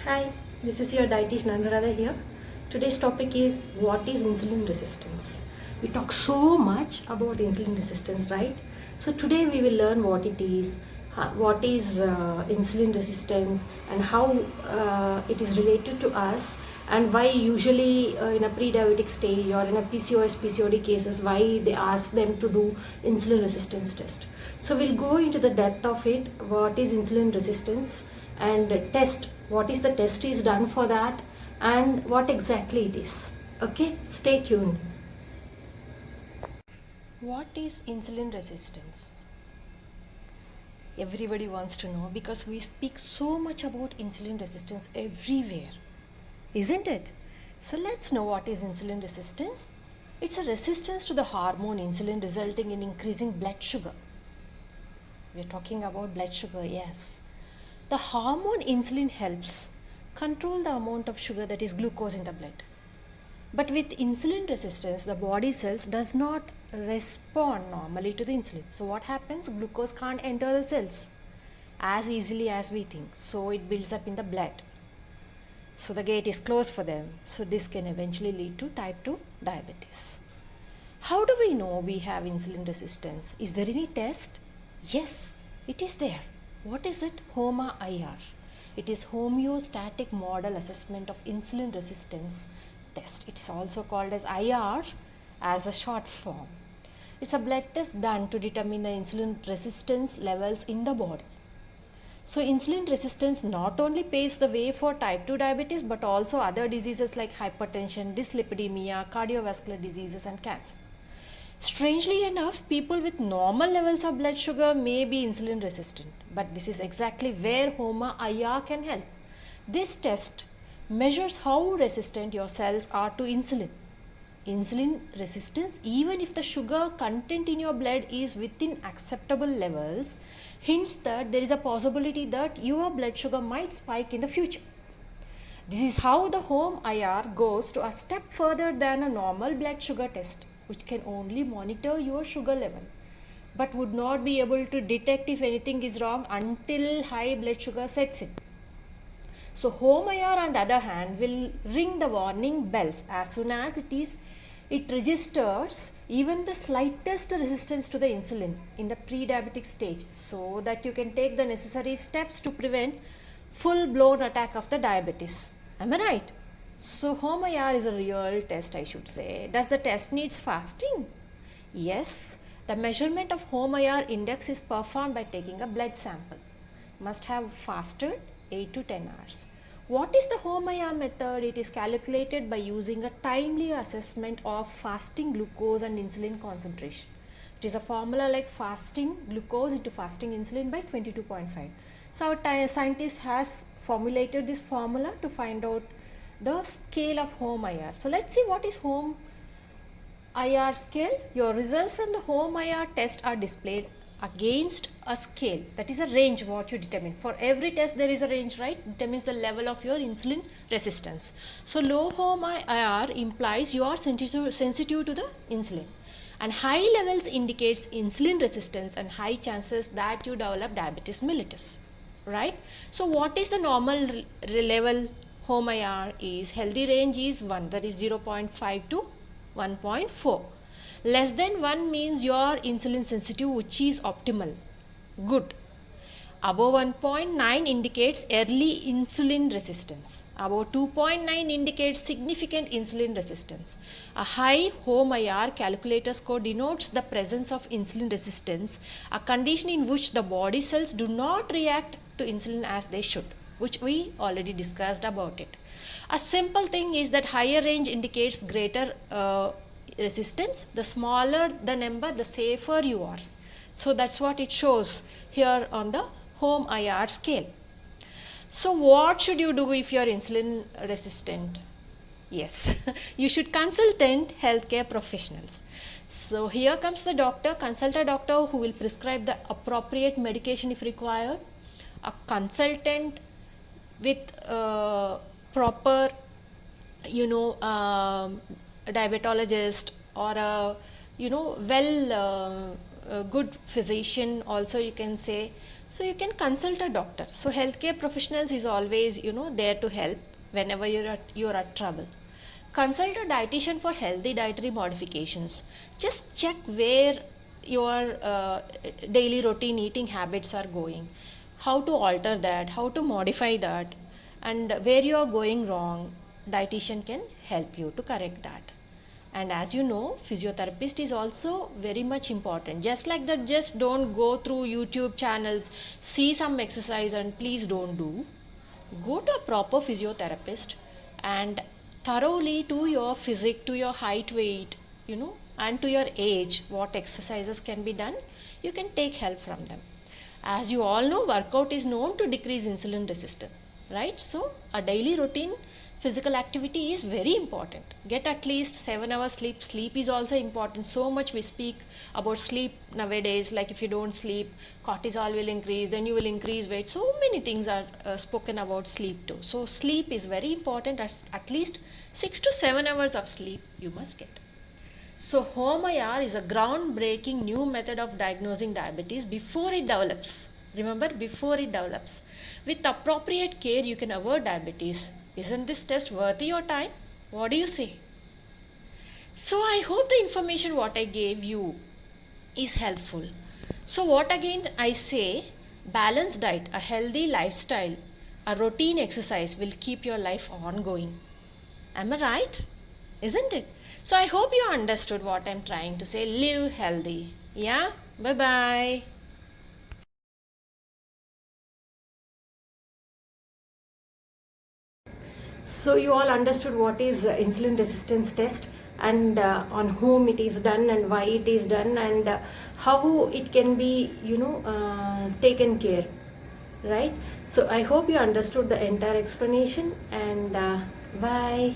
Hi, this is your dietitian Anuradha here. Today's topic is what is insulin resistance. We talk so much about insulin resistance, right? So today we will learn what it is, what is insulin resistance, and how it is related to us, and why usually in a pre-diabetic stage or in a PCOS, PCOD cases, why they ask them to do insulin resistance test. So we'll go into the depth of it, what is insulin resistance, and test what is the test is done for that and what exactly it is. Okay, stay tuned. What is insulin resistance? Everybody wants to know because we speak so much about insulin resistance everywhere, isn't it? So let's know what is insulin resistance. It's a resistance to the hormone insulin resulting in increasing blood sugar. We are talking about blood sugar, yes. The hormone insulin helps control the amount of sugar, that is glucose, in the blood. But with insulin resistance, the body cells does not respond normally to the insulin. So what happens? Glucose can't enter the cells as easily as we think. So it builds up in the blood. So the gate is closed for them. So this can eventually lead to type 2 diabetes. How do we know we have insulin resistance? Is there any test? Yes, it is there. What is it? HOMA-IR. It is homeostatic model assessment of insulin resistance test. It's also called as IR as a short form. It's a blood test done to determine the insulin resistance levels in the body. So insulin resistance not only paves the way for type 2 diabetes but also other diseases like hypertension, dyslipidemia, cardiovascular diseases and cancer. Strangely enough, people with normal levels of blood sugar may be insulin resistant, but this is exactly where HOMA-IR can help. This test measures how resistant your cells are to insulin. Insulin resistance, even if the sugar content in your blood is within acceptable levels, hints that there is a possibility that your blood sugar might spike in the future. This is how the HOMA-IR goes to a step further than a normal blood sugar test, which can only monitor your sugar level but would not be able to detect if anything is wrong until high blood sugar sets in. So HOMA-IR on the other hand will ring the warning bells as soon as it registers even the slightest resistance to the insulin in the pre-diabetic stage, so that you can take the necessary steps to prevent full-blown attack of the diabetes. Am I right? So HOMA-IR is a real test, I should say. Does the test needs fasting? Yes. The measurement of HOMA-IR index is performed by taking a blood sample. Must have fasted 8 to 10 hours. What is the HOMA-IR method? It is calculated by using a timely assessment of fasting glucose and insulin concentration. It is a formula like fasting glucose into fasting insulin by 22.5. So our scientist has formulated this formula to find out the scale of HOMA-IR. So let's see what is HOMA-IR scale. Your results from the HOMA-IR test are displayed against a scale, that is a range what you determine. For every test there is a range, right? Determines the level of your insulin resistance. So low HOMA-IR implies you are sensitive to the insulin, and high levels indicates insulin resistance and high chances that you develop diabetes mellitus, right? So what is the normal level? HOMA-IR is healthy range is 1, that is 0.5 to 1.4. Less than 1 means you are insulin sensitive, which is optimal, good. Above 1.9 indicates early insulin resistance. Above 2.9 indicates significant insulin resistance. A high HOMA-IR calculator score denotes the presence of insulin resistance, a condition in which the body cells do not react to insulin as they should, which we already discussed about it. A simple thing is that higher range indicates greater resistance. The smaller the number, the safer you are. So that's what it shows here on the HOMA-IR scale. So what should you do if you are insulin resistant? Yes, you should consult healthcare professionals. So here comes the doctor. Consult a doctor who will prescribe the appropriate medication if required. A consultant with proper diabetologist or a good physician also, you can say. So you can consult a doctor. So healthcare professionals is always, there to help whenever you're at trouble. Consult a dietitian for healthy dietary modifications. Just check where your daily routine eating habits are going, how to alter that, how to modify that, and where you are going wrong. Dietitian can help you to correct that. And as you know, physiotherapist is also very much important. Just like that, just don't go through YouTube channels, see some exercise and please don't do. Go to a proper physiotherapist and thoroughly to your physique, to your height, weight, and to your age, what exercises can be done. You can take help from them. As you all know, workout is known to decrease insulin resistance, right? So a daily routine physical activity is very important. Get at least 7 hours sleep. Sleep is also important. So much we speak about sleep nowadays, like if you don't sleep, cortisol will increase, then you will increase weight. So many things are spoken about sleep too. So sleep is very important. At least 6 to 7 hours of sleep you must get. So home IR is a groundbreaking new method of diagnosing diabetes before it develops. Remember, before it develops. With appropriate care, you can avoid diabetes. Isn't this test worth your time? What do you say? So I hope the information what I gave you is helpful. So what again I say, balanced diet, a healthy lifestyle, a routine exercise will keep your life ongoing. Am I right? Isn't it? So I hope you understood what I'm trying to say. Live healthy. Yeah? Bye bye. So you all understood what is insulin resistance test, and on whom it is done and why it is done, and how it can be taken care, right? So I hope you understood the entire explanation, and bye.